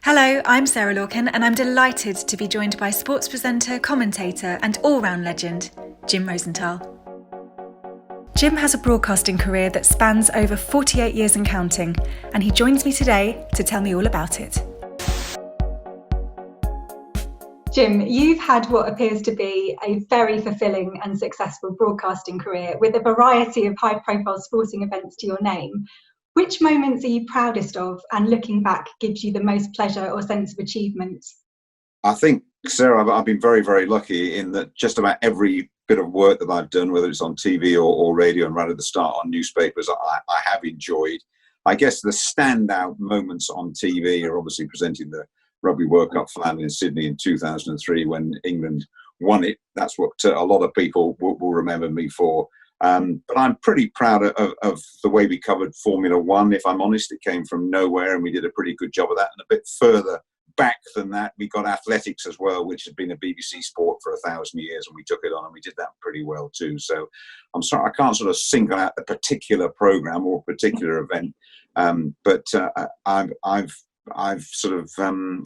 Hello, I'm Sarah Lorcan and I'm delighted to be joined by sports presenter, commentator and all-round legend, Jim Rosenthal. Jim has a broadcasting career that spans over 48 years and counting, and he joins me today to tell me all about it. Jim, you've had what appears to be a very fulfilling and successful broadcasting career with a variety of high-profile sporting events to your name. Which moments are you proudest of, and looking back gives you the most pleasure or sense of achievement? I think, Sarah, I've been very, very lucky in that just about every bit of work that I've done, whether it's on TV or radio and right at the start on newspapers, I have enjoyed. I guess the standout moments on TV are obviously presenting the Rugby World Cup final in Sydney in 2003 when England won it. That's what a lot of people will remember me for. But I'm pretty proud of the way we covered Formula One. If I'm honest, it came from nowhere and we did a pretty good job of that. And a bit further back than that, we got athletics as well, which has been a BBC sport for 1,000 years, and we took it on and we did that pretty well too. So I'm sorry, I can't sort of single out a particular program or a particular event, but I've sort of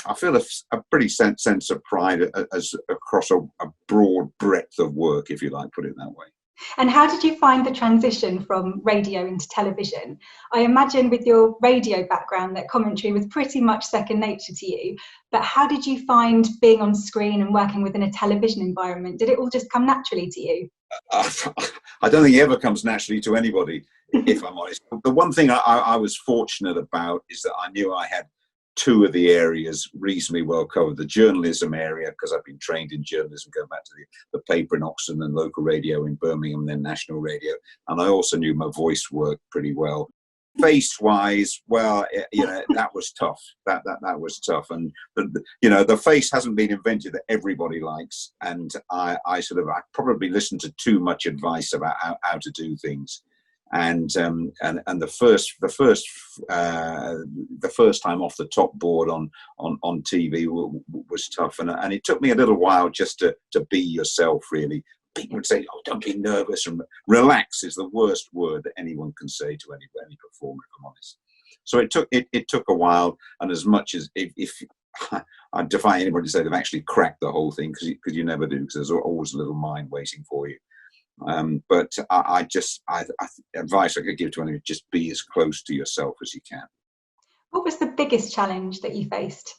I feel a pretty sense of pride as across a broad breadth of work, if you like, put it that way. And how did you find the transition from radio into television? I imagine with your radio background that commentary was pretty much second nature to you, but how did you find being on screen and working within a television environment? Did it all just come naturally to you? I don't think it ever comes naturally to anybody, if I'm honest. The one thing I was fortunate about is that I knew I had two of the areas reasonably well covered. The journalism area, because I've been trained in journalism, going back to the paper in Oxford and local radio in Birmingham, then national radio. And I also knew my voice worked pretty well. Face-wise, well, that was tough. That was tough. And, the face hasn't been invented that everybody likes. And I probably listened to too much advice about how to do things. And the first time off the top board on TV was tough, and it took me a little while just to be yourself. Really, people would say, "Oh, don't be nervous," and relax is the worst word that anyone can say to any performer, if I'm honest. So it took a while, and as much as if I defy anybody to say they've actually cracked the whole thing, because you never do, because there's always a little mind waiting for you. But advice I could give to anyone: just be as close to yourself as you can. What was the biggest challenge that you faced?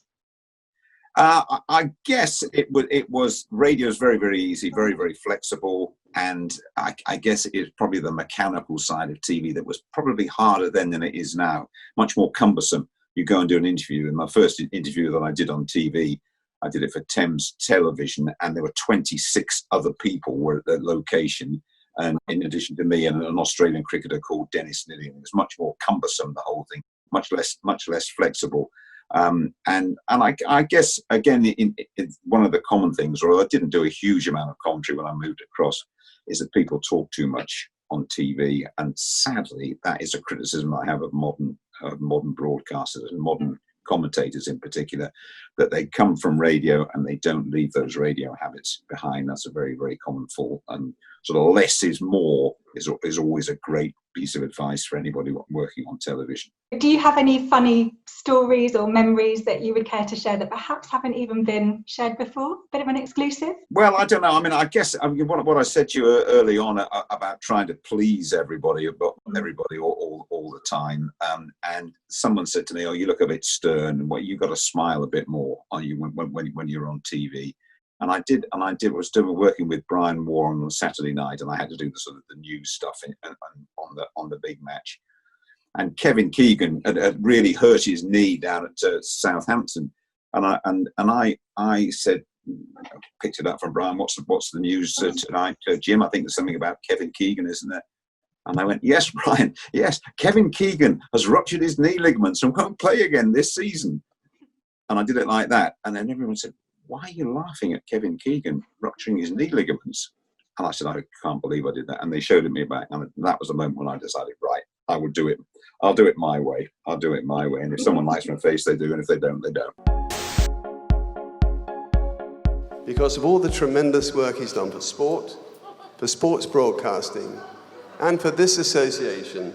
I guess it was radio's very, very easy, very, very flexible, and I guess it's probably the mechanical side of TV that was probably harder then than it is now. Much more cumbersome. You go and do an interview, and my first interview that I did on TV, I did it for Thames Television, and there were 26 other people were at the location, and in addition to me and an Australian cricketer called Dennis Nillian. It was much more cumbersome, the whole thing, much less flexible. And I guess again, in one of the common things, or I didn't do a huge amount of commentary when I moved across, is that people talk too much on TV, and sadly, that is a criticism I have of modern broadcasters and modern commentators in particular, that they come from radio and they don't leave those radio habits behind. That's a very, very common fault, and sort of less is more is always a great piece of advice for anybody working on television. Do you have any funny stories or memories that you would care to share that perhaps haven't even been shared before? Bit of an exclusive? Well, I don't know. I guess what I said to you early on about trying to please everybody all the time. And someone said to me, "Oh, you look a bit stern. Well, you got to smile a bit more on you when you're on TV." And I did. Was working with Brian Warren on Saturday night, and I had to do the sort of the news stuff on the big match. And Kevin Keegan had really hurt his knee down at Southampton, and I said, picked it up from Brian. What's the news tonight, Jim? I think there's something about Kevin Keegan, isn't there? And I went, "Yes, Brian. Yes, Kevin Keegan has ruptured his knee ligaments and won't play again this season." And I did it like that, and then everyone said, "Why are you laughing at Kevin Keegan rupturing his knee ligaments?" And I said, "I can't believe I did that." And they showed it me back, and that was the moment when I decided, right, I would do it. I'll do it my way. I'll do it my way. And if someone likes my face, they do. And if they don't, they don't. Because of all the tremendous work he's done for sport, for sports broadcasting, and for this association,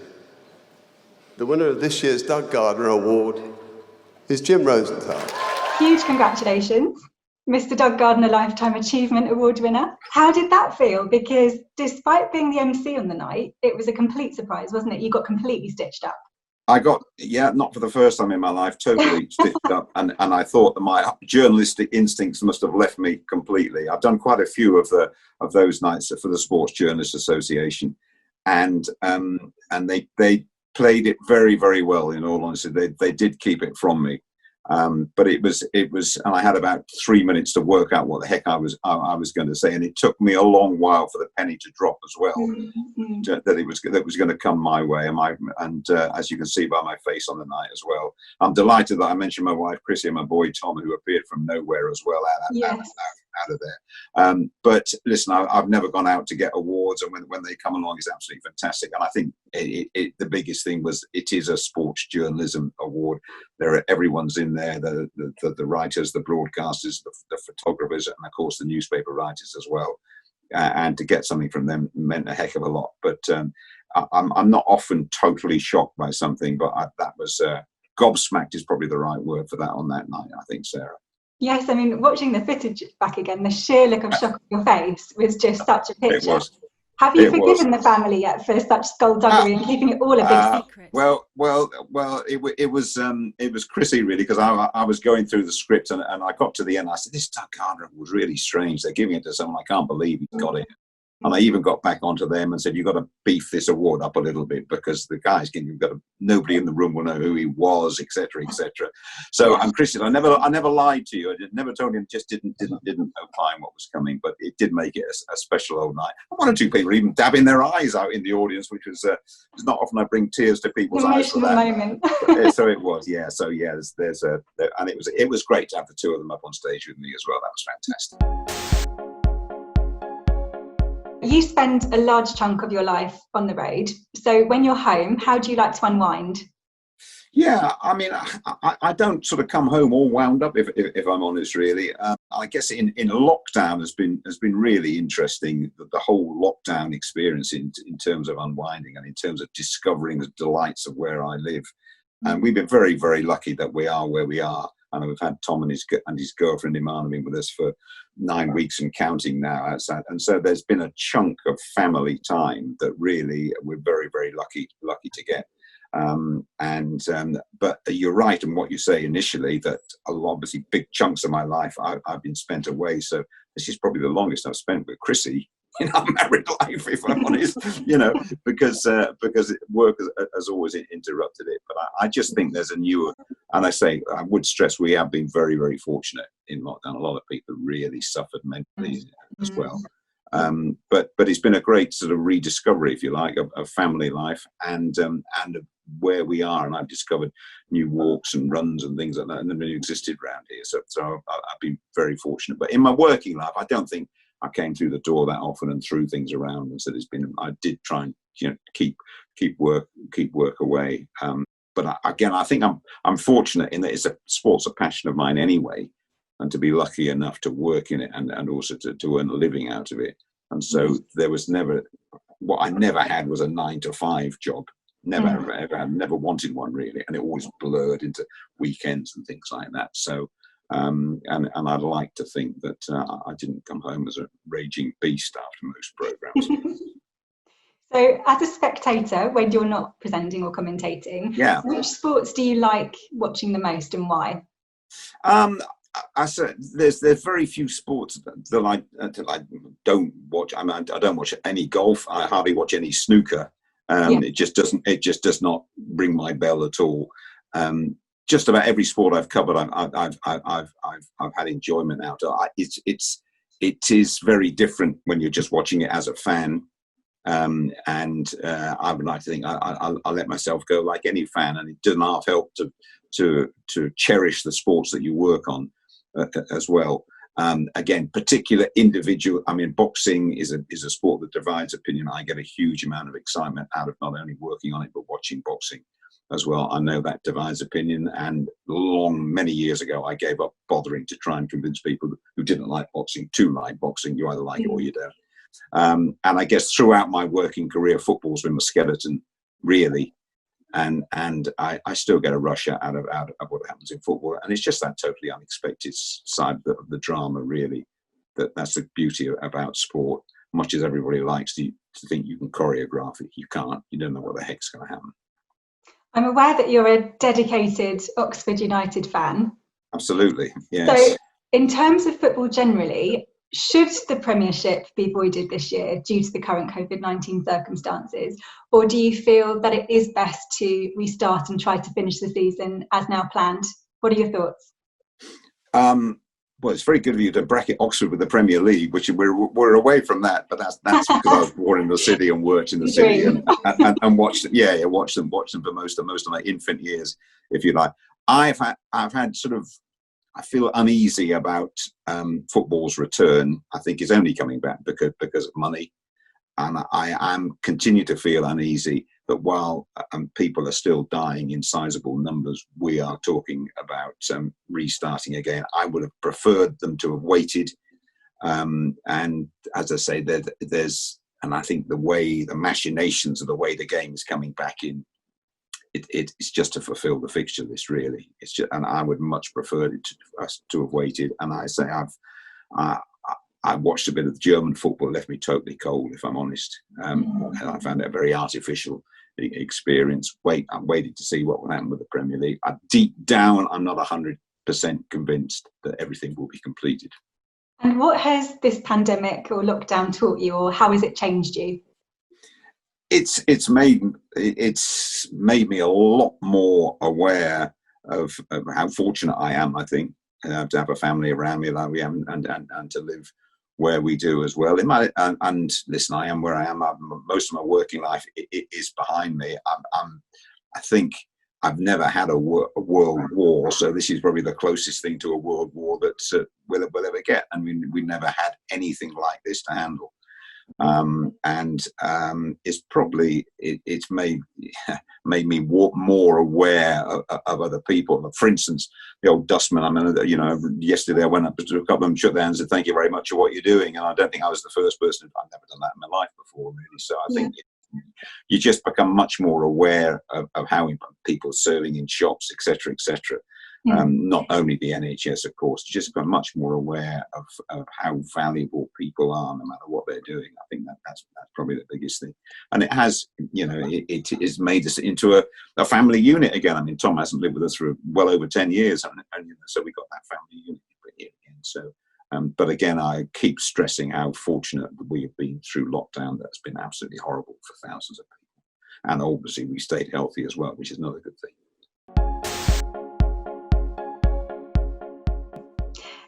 the winner of this year's Doug Gardner Award is Jim Rosenthal. Huge congratulations, Mr. Doug Gardner Lifetime Achievement Award winner. How did that feel? Because despite being the MC on the night, it was a complete surprise, wasn't it? You got completely stitched up. I got, not for the first time in my life, totally stitched up. And I thought that my journalistic instincts must have left me completely. I've done quite a few of those nights for the Sports Journalists Association. And they played it very, very well, in all honesty. They did keep it from me. But it was, and I had about 3 minutes to work out what the heck I was going to say, and it took me a long while for the penny to drop as well, that it was going to come my way, and as you can see by my face on the night as well, I'm delighted that I mentioned my wife Chrissy and my boy Tom, who appeared from nowhere as well out of there. But listen, I've never gone out to get awards, and when they come along, it's absolutely fantastic. And I think the biggest thing was it is a sports journalism award. Everyone's in there, the writers, the broadcasters, the photographers, and of course the newspaper writers as well. And to get something from them meant a heck of a lot. But I'm not often totally shocked by something, but that was gobsmacked is probably the right word for that on that night, I think, Sarah. Yes, I mean, watching the footage back again, the sheer look of shock on your face was just such a picture. It was. Have you forgiven the family yet for such skullduggery and keeping it all a big secret? Well, it was Chrissy really, because I was going through the script and I got to the end. I said, "This Doug Gardner was really strange. They're giving it to someone I can't believe he's got it." And I even got back onto them and said, "You've got to beef this award up a little bit because the guy's nobody in the room will know who he was, etc., etc." So, and Christian, I never lied to you. I never told him. Just didn't opine what was coming, but it did make it a special old night. One or two people even dabbing their eyes out in the audience, which was it's not often I bring tears to people's eyes for that. Moment. So it was, yeah. So yeah, and it was great to have the two of them up on stage with me as well. That was fantastic. You spend a large chunk of your life on the road. So when you're home, how do you like to unwind? Yeah, I mean, I don't sort of come home all wound up, if I'm honest, really. I guess in lockdown has been really interesting, the whole lockdown experience in terms of unwinding and in terms of discovering the delights of where I live. And we've been very, very lucky that we are where we are. And we've had Tom and his girlfriend Imana with us for 9 weeks and counting now. And so there's been a chunk of family time that really we're very, very lucky to get. But you're right in what you say initially, that obviously big chunks of my life I've been spent away. So this is probably the longest I've spent with Chrissy in our married life, if I'm honest, because work has always interrupted it. But I just think there's a newer, and I would stress we have been very, very fortunate in lockdown. A lot of people really suffered mentally as well. But it's been a great sort of rediscovery, if you like, of family life and of where we are. And I've discovered new walks and runs and things like that, and they've existed around here. So I've been very fortunate. But in my working life, I don't think I came through the door that often and threw things around. And so I did try and keep work away. But again, I think I'm fortunate in that sport's a passion of mine anyway, and to be lucky enough to work in it and also to earn a living out of it. And so there was what I never had was a 9-to-5 job. Never wanted one really, and it always blurred into weekends and things like that. So, and I'd like to think that I didn't come home as a raging beast after most programs. So, as a spectator, when you're not presenting or commentating, which sports do you like watching the most, and why? I said there's very few sports that I don't watch. I mean, I don't watch any golf. I hardly watch any snooker. It just does not ring my bell at all. Just about every sport I've covered, I've had enjoyment out of. It is very different when you're just watching it as a fan. I would like to think I let myself go like any fan, and it doesn't half help to cherish the sports that you work on as well. Again, particular individual. I mean, boxing is a sport that divides opinion. I get a huge amount of excitement out of not only working on it but watching boxing as well. I know that divides opinion, and many years ago, I gave up bothering to try and convince people who didn't like boxing to like boxing. You either like it or you don't. And I guess throughout my working career, football's been my skeleton, really. and I still get a rush out of what happens in football, and it's just that totally unexpected side of the drama, really. That's the beauty about sport. Much as everybody likes to think you can choreograph it, you can't. You don't know what the heck's going to happen. I'm aware that you're a dedicated Oxford United fan. Absolutely, yes. So, in terms of football generally, should the Premiership be voided this year due to the current COVID-19 circumstances, or do you feel that it is best to restart and try to finish the season as now planned? What are your thoughts? Well, it's very good of you to bracket Oxford with the Premier League, which we're away from that. But that's because I was born in the city and worked in the city and watched watched them for most of my infant years, if you like. I've had sort of, I feel uneasy about football's return. I think it's only coming back because of money, and I am continue to feel uneasy that while people are still dying in sizable numbers, we are talking about restarting again. I would have preferred them to have waited, and as I say, there's and I think the machinations of the way the game is coming back in. It's just to fulfil the fixture list, really. It's just, and I would much prefer it us to have waited. And I say I watched a bit of German football, left me totally cold, if I'm honest. And I found it a very artificial experience. I waited to see what would happen with the Premier League. Deep down, I'm not 100% convinced that everything will be completed. And what has this pandemic or lockdown taught you, or how has it changed you? It's made me a lot more aware of how fortunate I am. I think to have a family around me like we have, and to live where we do as well. And listen, I am where I am. Most of my working life is behind me. I think I've never had a world war, so this is probably the closest thing to a world war that we'll ever get. I mean, we never had anything like this to handle. It's probably it's made me more aware of other people. For instance, the old dustman. I mean, yesterday I went up to a couple of them, shook their hands, and said, "Thank you very much for what you're doing." And I don't think I was the first person. I've never done that in my life before, really. So I think you just become much more aware of how people are serving in shops, etc., etc. Not only the NHS, of course, just become much more aware of how valuable people are, no matter what they're doing. I think that's probably the biggest thing. And it has, it has made us into a family unit again. I mean, Tom hasn't lived with us for well over 10 years, and so we got that family unit again. So, but again, I keep stressing how fortunate we have been through lockdown. That's been absolutely horrible for thousands of people. And obviously we stayed healthy as well, which is another good thing.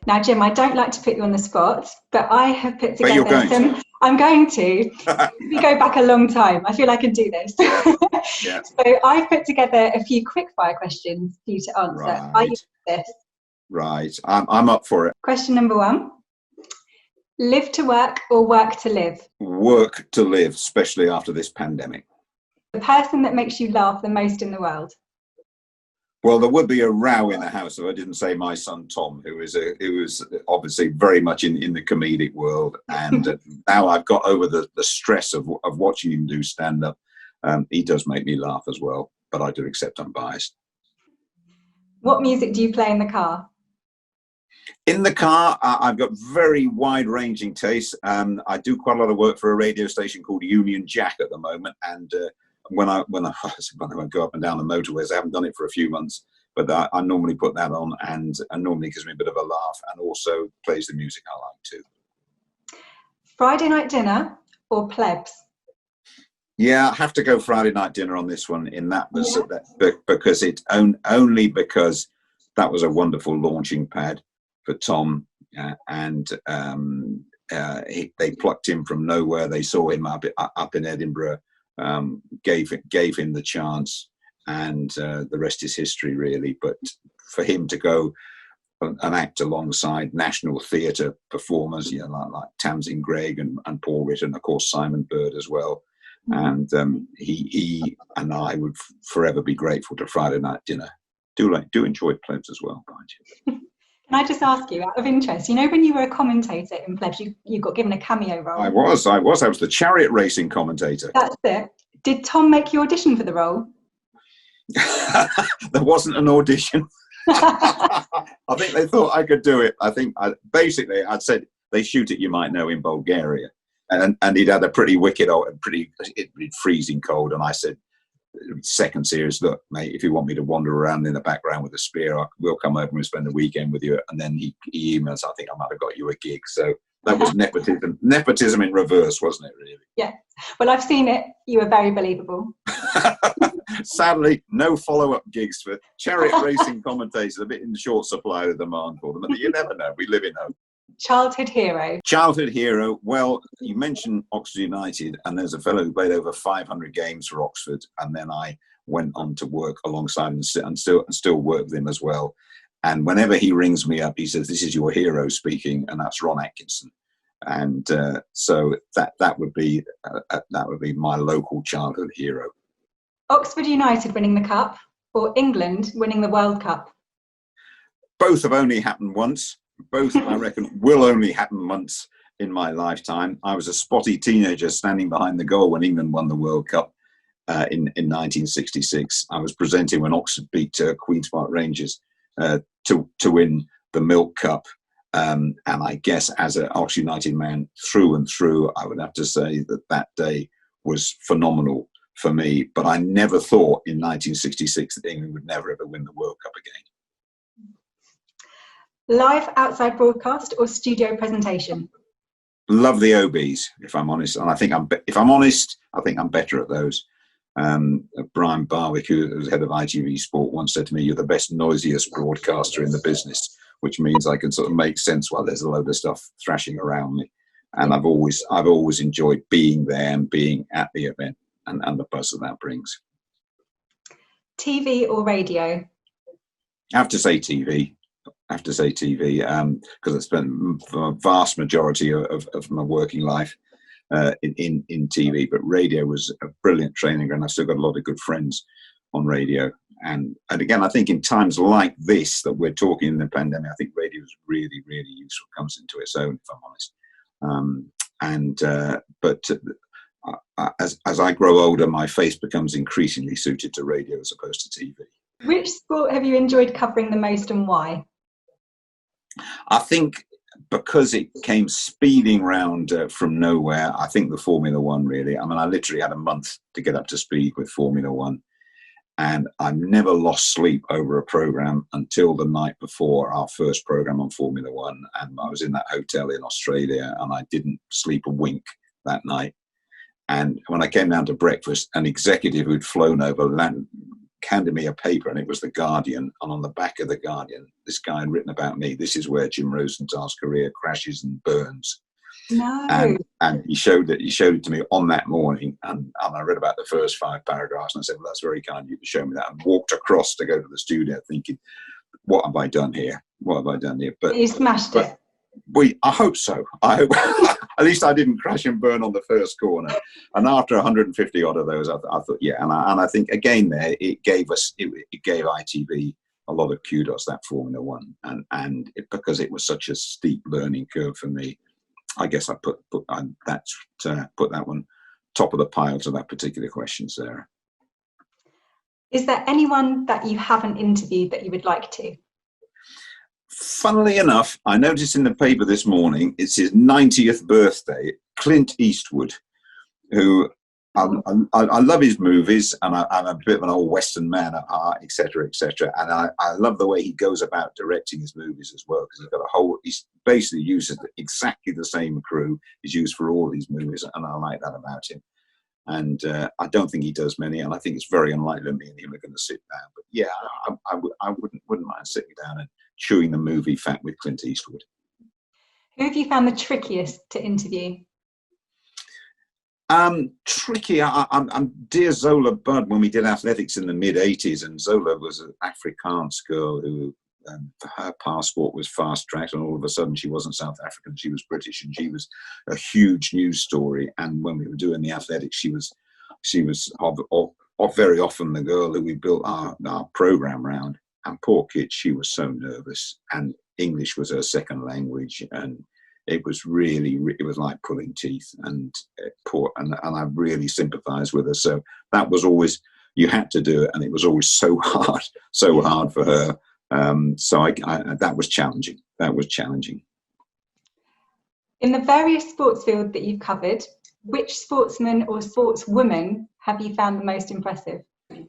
Now, Jim, I don't like to put you on the spot, but I have put together But you're going to. I'm going to. We go back a long time. I feel I can do this. Yeah. So I've put together a few quickfire questions for you to answer. Right. Are you with this? Right. I'm up for it. Question number 1. Live to work or work to live? Work to live, especially after this pandemic. The person that makes you laugh the most in the world? Well, there would be a row in the house if I didn't say my son Tom, who was obviously very much in the comedic world, and now I've got over the stress of watching him do stand up. He does make me laugh as well, but I do accept I'm biased. What music do you play in the car? In the car, I've got very wide-ranging tastes. I do quite a lot of work for a radio station called Union Jack at the moment, and when I go up and down the motorways, I haven't done it for a few months, but I normally put that on, and normally gives me a bit of a laugh, and also plays the music I like too. Friday night dinner or plebs? Yeah, I have to go Friday night dinner on this one. Because it's only because that was a wonderful launching pad for Tom, and they plucked him from nowhere. They saw him up in Edinburgh. Gave him the chance, and the rest is history, really. But for him to go and act alongside national theatre performers, like Tamsin Greig and Paul Ritter, and of course Simon Bird as well. And he and I would forever be grateful to Friday night dinner. Do enjoy plebs as well, mind you. Can I just ask you, out of interest, when you were a commentator in plebs, you got given a cameo role? I was the chariot racing commentator. That's it. Did Tom make you audition for the role? There wasn't an audition. I think they thought I could do it. I think I'd said they shoot it, you might know, in Bulgaria, and he'd had a pretty wicked, freezing cold, and I said, second series, look, mate, if you want me to wander around in the background with a spear, we'll come over and spend the weekend with you. And then he emails, I think I might have got you a gig. So that was nepotism in reverse, wasn't it, really? Yeah. Well, I've seen it. You were very believable. Sadly, no follow-up gigs for chariot racing commentators, a bit in short supply of demand for them. But you never know. We live in hope. Childhood hero. Childhood hero. Well, you mentioned Oxford United, and there's a fellow who played over 500 games for Oxford, and then I went on to work alongside him and still work with him as well. And whenever he rings me up, he says, "This is your hero speaking," and that's Ron Atkinson. And so that would be my local childhood hero. Oxford United winning the cup or England winning the World Cup? Both have only happened once. Both, I reckon, will only happen once in my lifetime. I was a spotty teenager standing behind the goal when England won the World Cup in 1966. I was presenting when Oxford beat Queen's Park Rangers to win the Milk Cup. And I guess as an Oxford United man through and through, I would have to say that day was phenomenal for me. But I never thought in 1966 that England would never ever win the World Cup again. Live outside broadcast or studio presentation? Love the OBs, if I'm honest. And I think I'm better at those. Brian Barwick, who was head of ITV Sport, once said to me, "You're the best, noisiest broadcaster in the business," which means I can sort of make sense while there's a load of stuff thrashing around me. And I've always enjoyed being there and being at the event and the buzz that brings. TV or radio? I have to say TV. Because I spent the vast majority of my working life in TV. But radio was a brilliant training ground. I've still got a lot of good friends on radio. And again, I think in times like this that we're talking in the pandemic, I think radio is really, really useful. It comes into its own, if I'm honest. But as I grow older, my face becomes increasingly suited to radio as opposed to TV. Which sport have you enjoyed covering the most and why? I think because it came speeding round from nowhere, I think the Formula One really. I mean, I literally had a month to get up to speed with Formula One. And I never lost sleep over a program until the night before our first program on Formula One. And I was in that hotel in Australia and I didn't sleep a wink that night. And when I came down to breakfast, an executive who'd flown over handed me a paper, and it was The Guardian. And on the back of The Guardian, this guy had written about me. This is where Jim Rosenthal's career crashes and burns. No. And he showed it to me on that morning, and I read about the first 5 paragraphs, and I said, "Well, that's very kind of you to show me that," and walked across to go to the studio thinking, what have I done here? But you smashed it. I hope so. I hope at least I didn't crash and burn on the first corner. And after 150 odd of those, I thought, yeah. And I think again there, it gave ITV a lot of kudos, that Formula One, and because it was such a steep learning curve for me, I guess I put that one top of the pile to that particular question, Sarah. Is there anyone that you haven't interviewed that you would like to? Funnily enough, I noticed in the paper this morning, it's his 90th birthday, Clint Eastwood, who I love his movies, and I'm a bit of an old Western man at heart, etc., etc. And I love the way he goes about directing his movies as well, because he's basically uses exactly the same crew he's used for all these movies, and I like that about him. And I don't think he does many, and I think it's very unlikely that me and him are going to sit down. But yeah, I wouldn't mind sitting down and chewing the movie fat with Clint Eastwood. Who have you found the trickiest to interview? Tricky. I'm dear Zola Budd when we did athletics in the mid-'80s, and Zola was an Afrikaans girl who her passport was fast-tracked, and all of a sudden she wasn't South African, she was British, and she was a huge news story. And when we were doing the athletics, she was very often the girl who we built our program around. And poor kid, she was so nervous, and English was her second language, and it was like pulling teeth, and I really sympathised with her. So that was always you had to do it, and it was always so hard for her. So that was challenging. That was challenging. In the various sports fields that you've covered, which sportsman or sportswoman have you found the most impressive?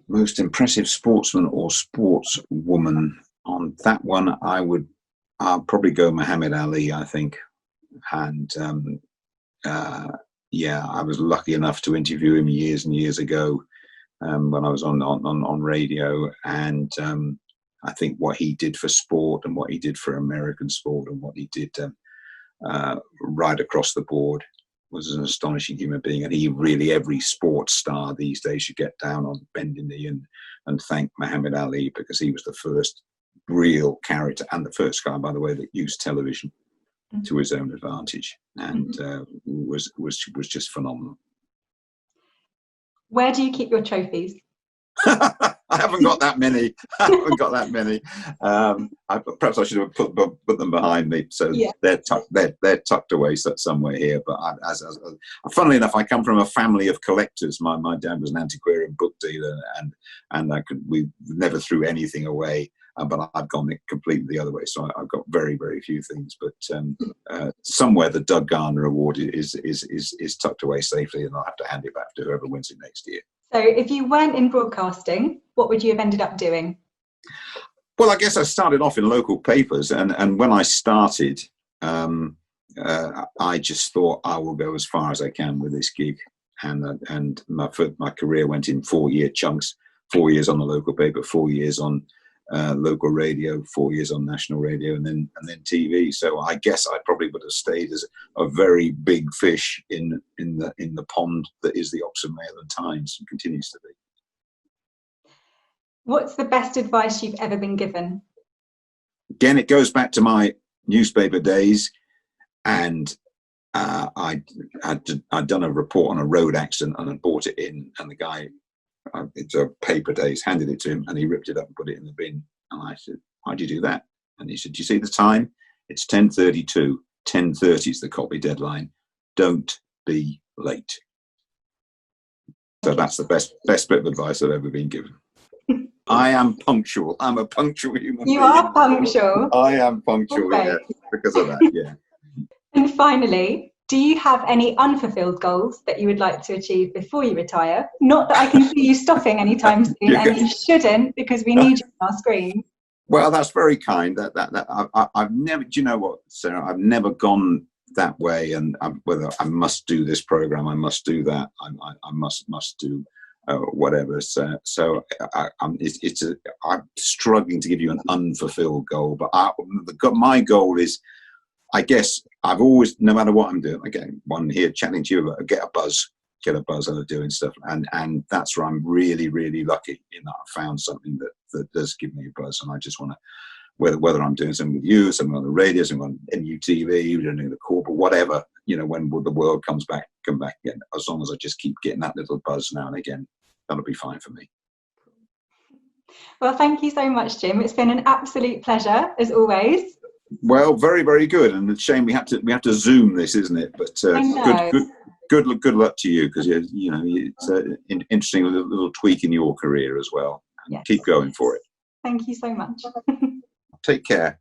Most impressive sportsman or sportswoman? On that one, I'll probably go Muhammad Ali, I think. And I was lucky enough to interview him years and years ago when I was on radio. And I think what he did for sport and what he did for American sport and what he did right across the board was an astonishing human being. And he really, every sports star these days should get down on bending knee and thank Muhammad Ali, because he was the first real character and the first guy, by the way, that used television to his own advantage, and was just phenomenal. Where do you keep your trophies? I haven't got that many. Perhaps I should have put them behind me. So they're tucked away somewhere here. But funnily enough, I come from a family of collectors. My dad was an antiquarian book dealer, and we never threw anything away. But I've gone completely the other way. So I've got very, very few things. But somewhere the Doug Garner Award is tucked away safely, and I'll have to hand it back to whoever wins it next year. So if you weren't in broadcasting, what would you have ended up doing? Well, I guess I started off in local papers, and when I started, I just thought I will go as far as I can with this gig, and my career went in 4-year chunks: 4 years on the local paper, 4 years on local radio, 4 years on national radio, and then TV. So I guess I probably would have stayed as a very big fish in the pond that is the Oxford Mail and Times, and continues to be. What's the best advice you've ever been given? Again, it goes back to my newspaper days, and I'd done a report on a road accident, and I brought it in, and the guy, it's a paper days, handed it to him, and he ripped it up and put it in the bin. And I said, "Why'd you do that?" And he said, "Do you see the time? It's 10:32. 10:30 is the copy deadline. Don't be late." So that's the best bit of advice I've ever been given. I am punctual. I'm a punctual human being. You are punctual. I am punctual, okay. Yeah, because of that, yeah. And finally, do you have any unfulfilled goals that you would like to achieve before you retire? Not that I can see you stopping anytime soon, and you shouldn't, because we need you on our screen. Well, that's very kind. I've never. Do you know what, Sarah? I've never gone that way, and whether I must do this program, I must do that. I must do whatever. So I'm struggling to give you an unfulfilled goal, but my goal is, I guess I've always, no matter what I'm doing, again, one here chatting to you, get a buzz out of doing stuff, and that's where I'm really, really lucky in that I found something that does give me a buzz, and I just want to, whether I'm doing something with you, something on the radio, something on NUTV, doing the corporate, whatever, when the world come back again, as long as I just keep getting that little buzz now and again, that'll be fine for me. Well, thank you so much, Jim. It's been an absolute pleasure, as always. Well, very, very good, and it's a shame we have to Zoom this, isn't it? But good luck to you, because it's an interesting little tweak in your career as well. And keep going for it. Thank you so much. Take care.